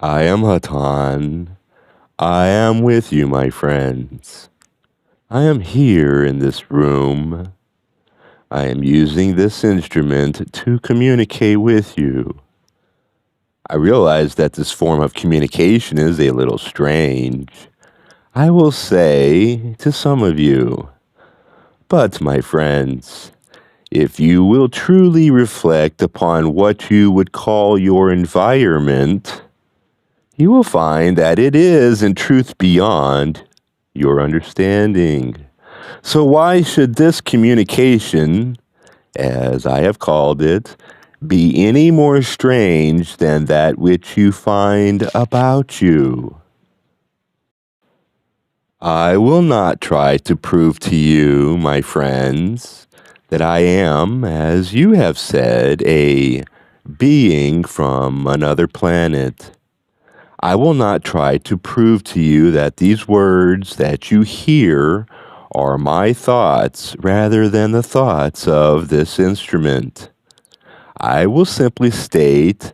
I am Hatan. I am with you, my friends. I am here in this room. I am using this instrument to communicate with you. I realize that this form of communication is a little strange, I will say to some of you. But, my friends, if you will truly reflect upon what you would call your environment, you will find that it is, in truth, beyond your understanding. So, why should this communication, as I have called it, be any more strange than that which you find about you? I will not try to prove to you, my friends, that I am, as you have said, a being from another planet. I will not try to prove to you that these words that you hear are my thoughts rather than the thoughts of this instrument. I will simply state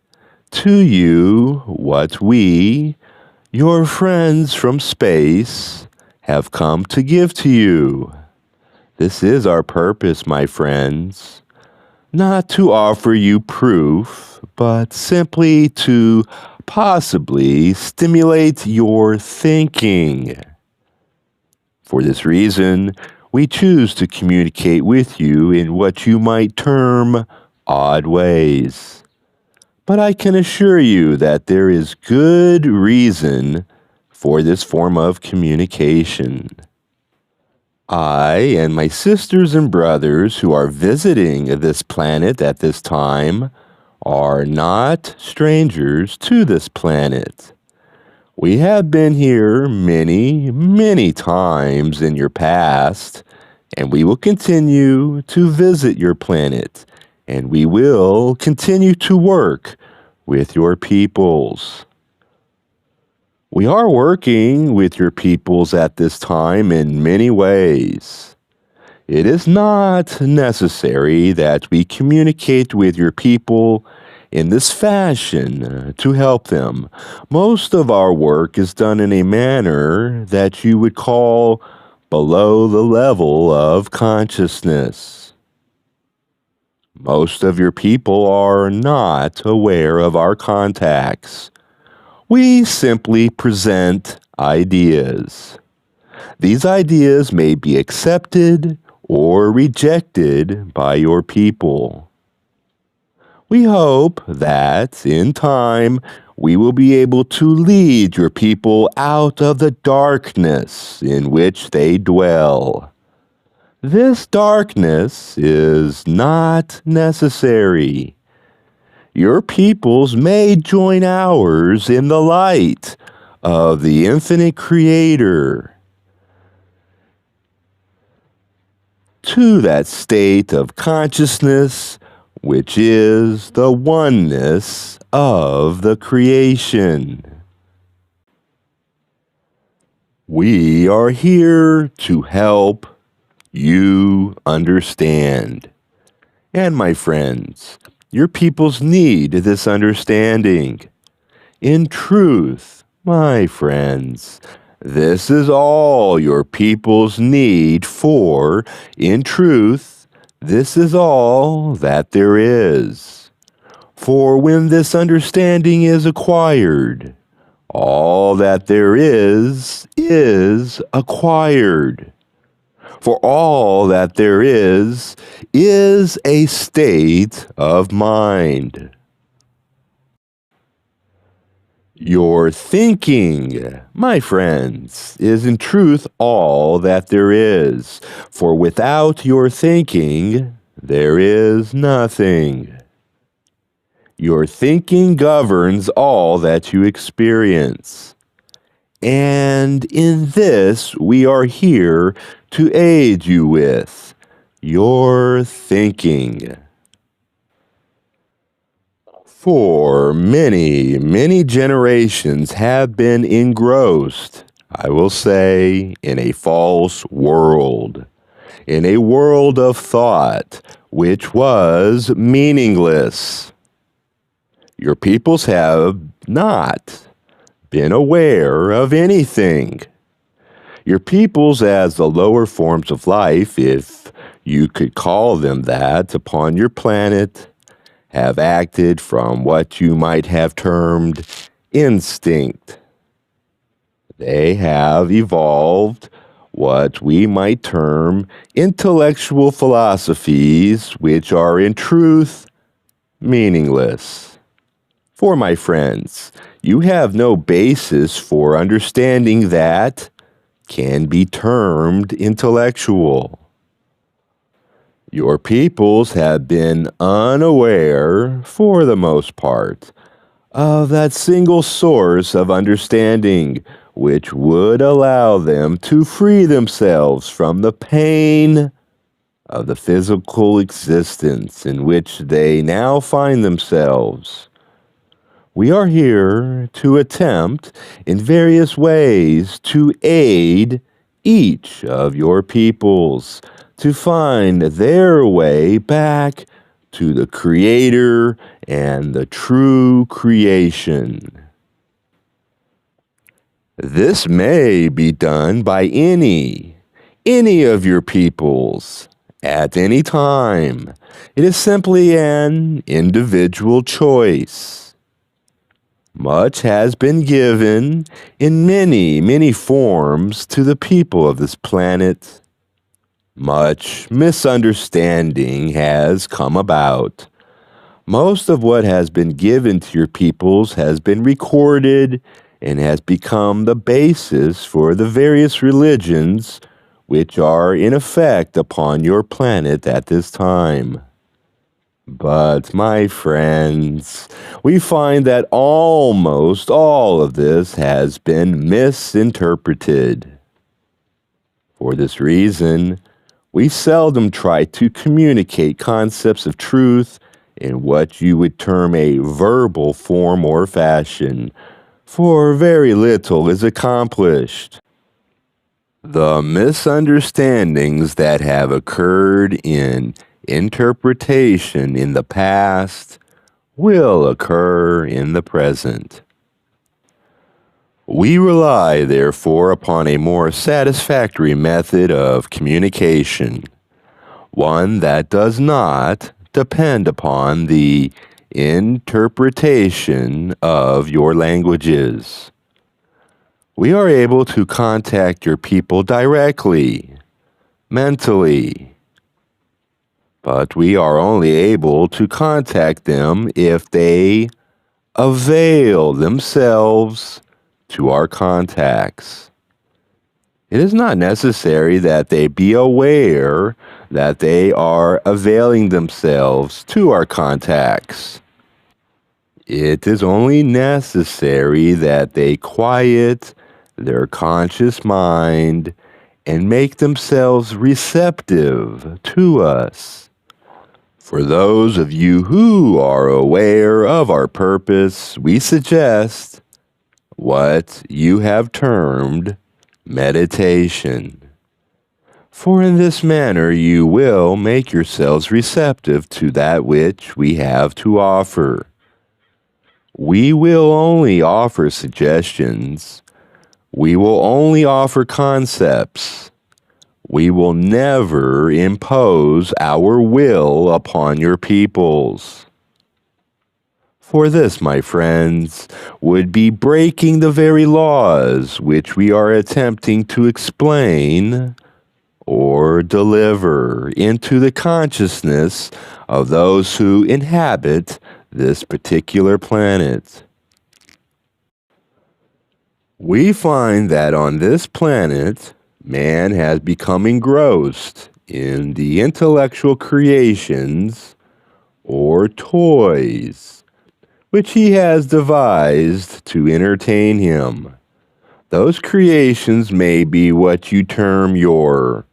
to you what we, your friends from space, have come to give to you. This is our purpose, my friends. Not to offer you proof, but simply to possibly stimulate your thinking. For this reason, we choose to communicate with you in what you might term odd ways. But I can assure you that there is good reason for this form of communication. I and my sisters and brothers who are visiting this planet at this time are not strangers to this planet. We have been here many, many times in your past, and we will continue to visit your planet, and we will continue to work with your peoples. We are working with your peoples at this time in many ways. It is not necessary that we communicate with your people in this fashion to help them. Most of our work is done in a manner that you would call below the level of consciousness. Most of your people are not aware of our contacts. We simply present ideas. These ideas may be accepted or rejected by your people. We hope that, in time, we will be able to lead your people out of the darkness in which they dwell. This darkness is not necessary. Your peoples may join ours in the light of the infinite Creator. To that state of consciousness which is the oneness of the creation. We are here to help you understand. And my friends, your peoples need this understanding. In truth, my friends, this is all your peoples need, for, in truth, this is all that there is. For when this understanding is acquired, all that there is acquired. For all that there is a state of mind. Your thinking, my friends, is in truth all that there is. For without your thinking, there is nothing. Your thinking governs all that you experience. And in this we are here to aid you with your thinking. For many, many generations have been engrossed, I will say, in a false world, in a world of thought which was meaningless. Your peoples have not been aware of anything. Your peoples, as the lower forms of life, if you could call them that, upon your planet, have acted from what you might have termed instinct. They have evolved what we might term intellectual philosophies, which are in truth meaningless. For my friends, you have no basis for understanding that can be termed intellectual. Your peoples have been unaware, for the most part, of that single source of understanding which would allow them to free themselves from the pain of the physical existence in which they now find themselves. We are here to attempt in various ways to aid each of your peoples to find their way back to the Creator and the true creation. This may be done by any of your peoples at any time. It is simply an individual choice. Much has been given in many forms to the people of this planet. Much misunderstanding has come about. Most of what has been given to your peoples has been recorded and has become the basis for the various religions which are in effect upon your planet at this time. But, my friends, we find that almost all of this has been misinterpreted. For this reason, we seldom try to communicate concepts of truth in what you would term a verbal form or fashion, for very little is accomplished. The misunderstandings that have occurred in interpretation in the past will occur in the present. We rely, therefore, upon a more satisfactory method of communication, one that does not depend upon the interpretation of your languages. We are able to contact your people directly, mentally, but we are only able to contact them if they avail themselves to our contacts. It is not necessary that they be aware that they are availing themselves to our contacts. It is only necessary that they quiet their conscious mind and make themselves receptive to us. For those of you who are aware of our purpose, we suggest what you have termed meditation. For in this manner you will make yourselves receptive to that which we have to offer. We will only offer suggestions. We will only offer concepts. We will never impose our will upon your peoples. For this, my friends, would be breaking the very laws which we are attempting to explain or deliver into the consciousness of those who inhabit this particular planet. We find that on this planet, man has become engrossed in the intellectual creations or toys which he has devised to entertain him. Those creations may be what you term your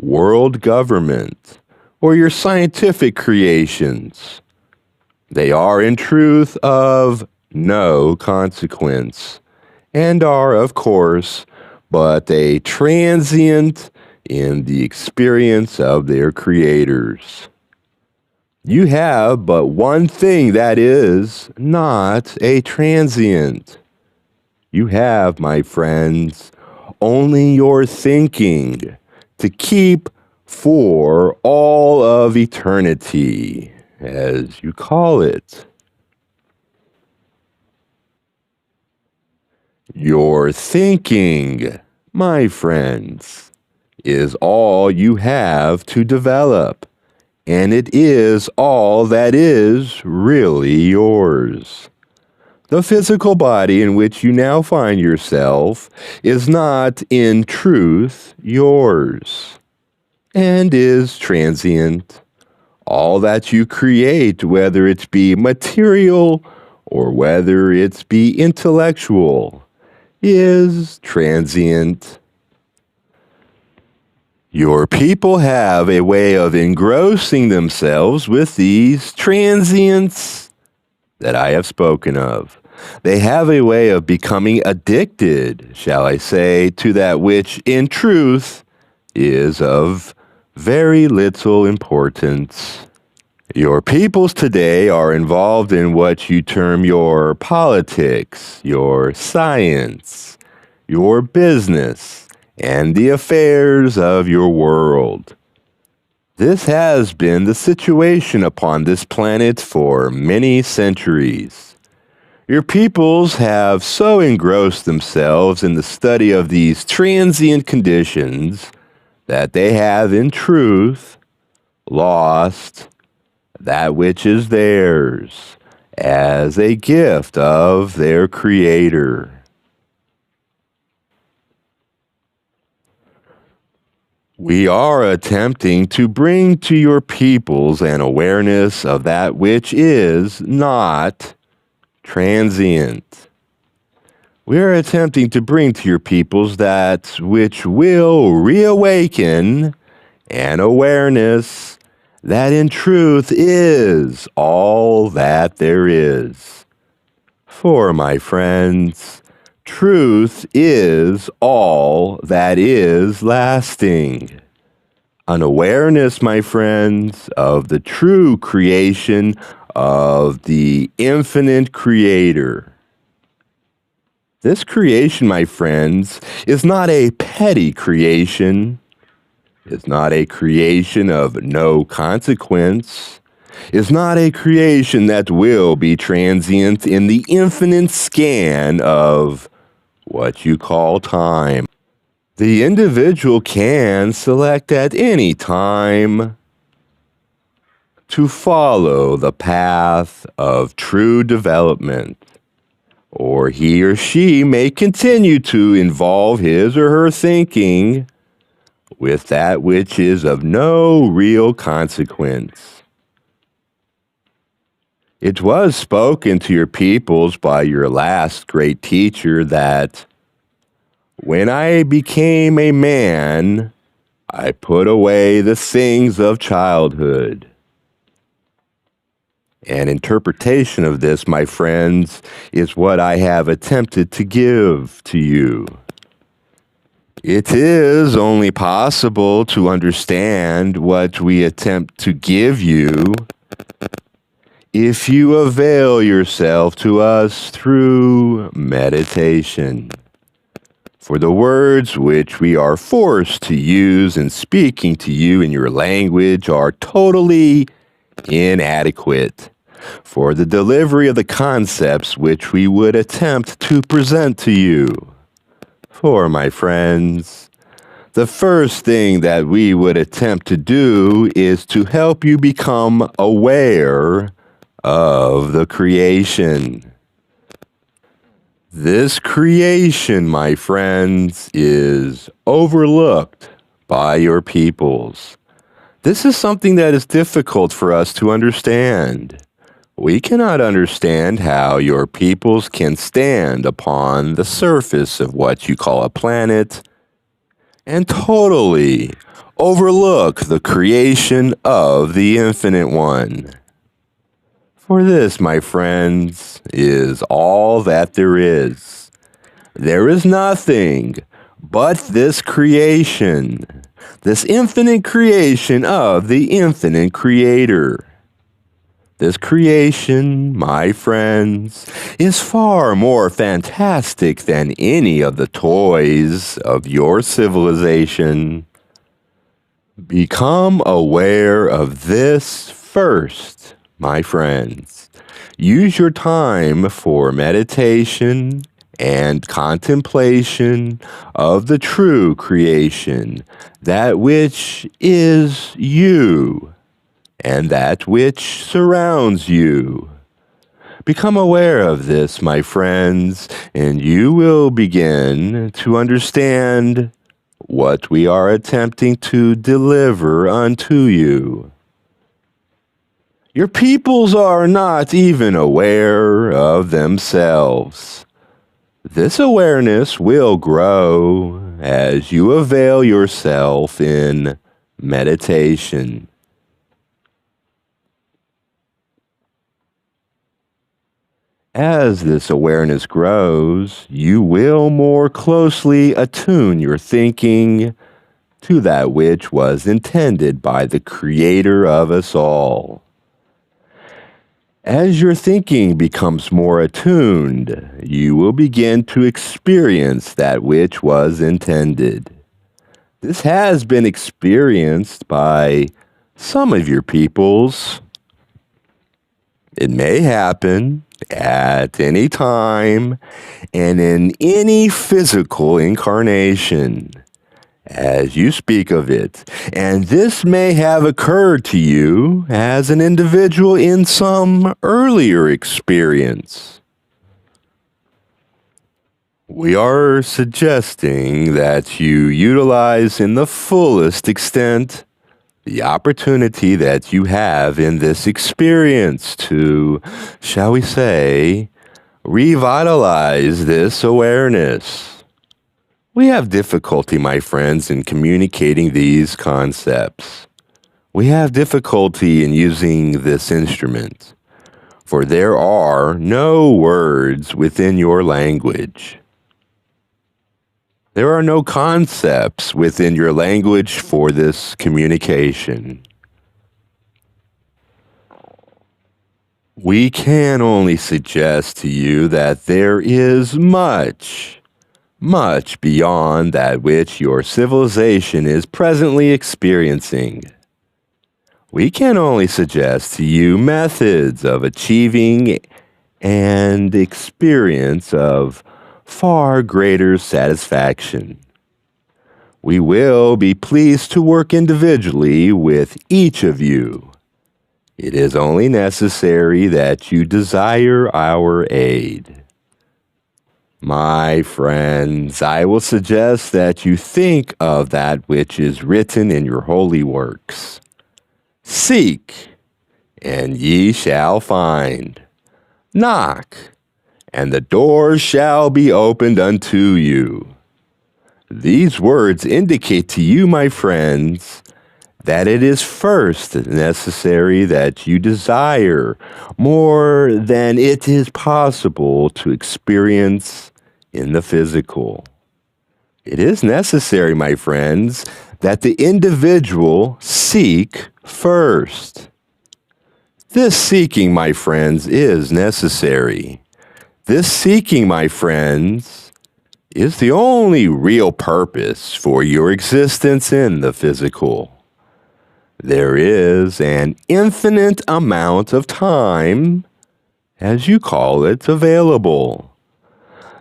world government or your scientific creations. They are in truth of no consequence, and are, of course, but a transient in the experience of their creators. You have but one thing that is not a transient. You have, my friends, only your thinking to keep for all of eternity, as you call it. Your thinking, my friends, is all you have to develop, and it is all that is really yours. The physical body in which you now find yourself is not, in truth, yours, and is transient. All that you create, whether it be material or whether it be intellectual, is transient. Your people have a way of engrossing themselves with these transients that I have spoken of. They have a way of becoming addicted, shall I say, to that which in truth is of very little importance. Your peoples today are involved in what you term your politics, your science, your business, and the affairs of your world. This has been the situation upon this planet for many centuries. Your peoples have so engrossed themselves in the study of these transient conditions that they have, in truth, lost that which is theirs as a gift of their Creator. We are attempting to bring to your peoples an awareness of that which is not transient. We are attempting to bring to your peoples that which will reawaken an awareness that in truth is all that there is. For, my friends, truth is all that is lasting. An awareness, my friends, of the true creation of the infinite Creator. This creation, my friends, is not a petty creation. It's not a creation of no consequence. It's not a creation that will be transient in the infinite scan of what you call time. The individual can select at any time to follow the path of true development, or he or she may continue to involve his or her thinking with that which is of no real consequence. It was spoken to your peoples by your last great teacher that when I became a man, I put away the things of childhood. An interpretation of this, my friends, is what I have attempted to give to you. It is only possible to understand what we attempt to give you if you avail yourself to us through meditation. For the words which we are forced to use in speaking to you in your language are totally inadequate for the delivery of the concepts which we would attempt to present to you. For, my friends, the first thing that we would attempt to do is to help you become aware of the creation. This creation, my friends, is overlooked by your peoples. This is something that is difficult for us to understand. We cannot understand how your peoples can stand upon the surface of what you call a planet and totally overlook the creation of the Infinite One. For this, my friends, is all that there is. There is nothing but this creation, this infinite creation of the infinite Creator. This creation, my friends, is far more fantastic than any of the toys of your civilization. Become aware of this first, my friends. Use your time for meditation and contemplation of the true creation, that which is you and that which surrounds you. Become aware of this, my friends, and you will begin to understand what we are attempting to deliver unto you. Your peoples are not even aware of themselves. This awareness will grow as you avail yourself in meditation. As this awareness grows, you will more closely attune your thinking to that which was intended by the Creator of us all. As your thinking becomes more attuned, you will begin to experience that which was intended. This has been experienced by some of your peoples. It may happen at any time and in any physical incarnation as you speak of it, and this may have occurred to you as an individual in some earlier experience. We are suggesting that you utilize in the fullest extent the opportunity that you have in this experience to, shall we say, revitalize this awareness. We have difficulty, my friends, in communicating these concepts. We have difficulty in using this instrument, for there are no words within your language. There are no concepts within your language for this communication. We can only suggest to you that there is much beyond that which your civilization is presently experiencing. We can only suggest to you methods of achieving and experience of far greater satisfaction. We will be pleased to work individually with each of you. It is only necessary that you desire our aid. My friends, I will suggest that you think of that which is written in your holy works. Seek, and ye shall find. Knock, and the door shall be opened unto you. These words indicate to you, my friends, that it is first necessary that you desire more than it is possible to experience in the physical. It is necessary, my friends, that the individual seek first. This seeking, my friends, is necessary. This seeking, my friends, is the only real purpose for your existence in the physical. There is an infinite amount of time, as you call it, available.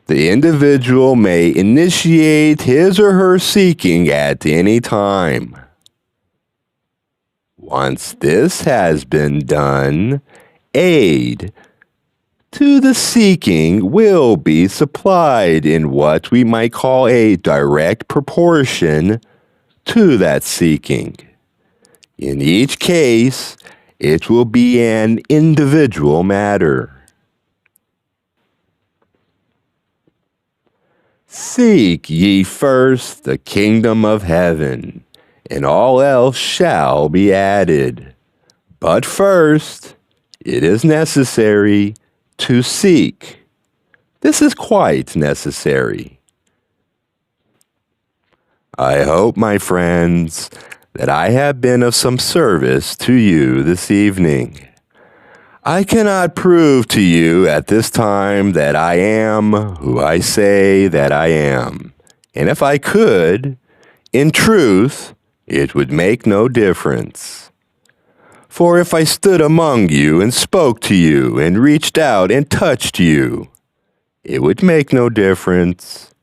The individual may initiate his or her seeking at any time. Once this has been done, aid to the seeking will be supplied in what we might call a direct proportion to that seeking. In each case, it will be an individual matter. Seek ye first the kingdom of heaven, and all else shall be added. But first, it is necessary to seek. This is quite necessary. I hope, my friends, that I have been of some service to you this evening. I cannot prove to you at this time that I am who I say that I am. And if I could, in truth, it would make no difference. For if I stood among you and spoke to you and reached out and touched you, it would make no difference.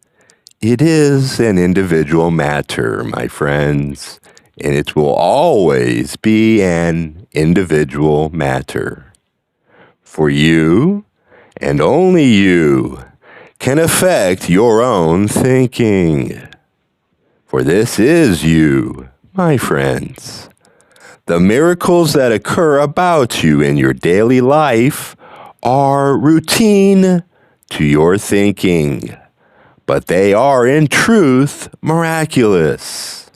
It is an individual matter, my friends, and it will always be an individual matter. For you, and only you, can affect your own thinking. For this is you, my friends. The miracles that occur about you in your daily life are routine to your thinking, but they are in truth miraculous.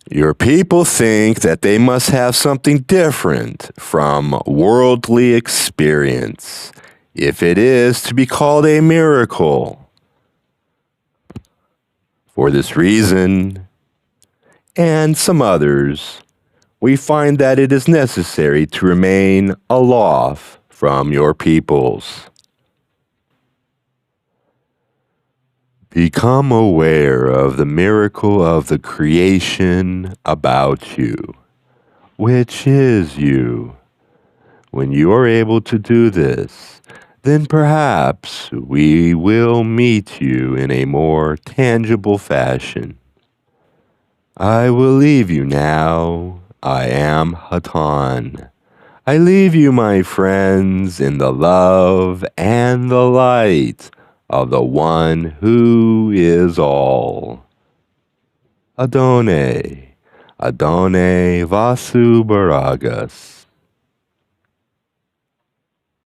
Your people think that they must have something different from worldly experience if it is to be called a miracle. For this reason, and some others, we find that it is necessary to remain aloof from your peoples. Become aware of the miracle of the creation about you, which is you. When you are able to do this, then perhaps we will meet you in a more tangible fashion. I will leave you now. I am Hatonn. I leave you, my friends, in the love and the light of the one who is all. Adonai, Adonai Vasu Baragas.